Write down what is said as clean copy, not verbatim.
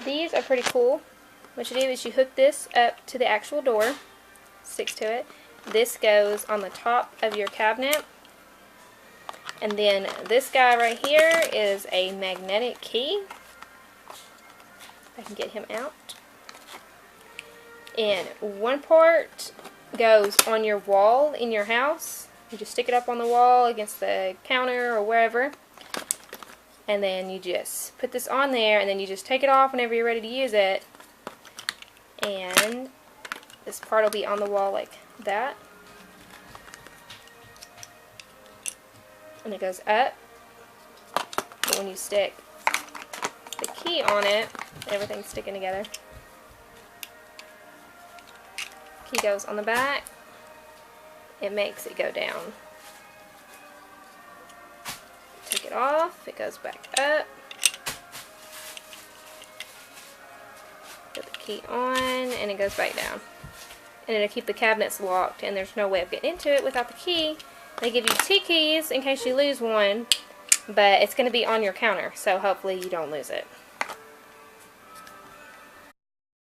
These are pretty cool. What you do is you hook this up to the actual door, sticks to it. This goes on the top of your cabinet. And then this guy right here is a magnetic key. If I can get him out. And one part goes on your wall in your house. You just stick it up on the wall against the counter or wherever. And then you just put this on there, and then you just take it off whenever you're ready to use it. And this part will be on the wall like that. And it goes up. But when you stick the key on it, everything's sticking together. Key goes on the back. It makes it go down. Take it off. It goes back up. Put the key on, and it goes back down. And it'll keep the cabinets locked, and there's no way of getting into it without the key. They give you 2 keys in case you lose one, but it's going to be on your counter, so hopefully you don't lose it.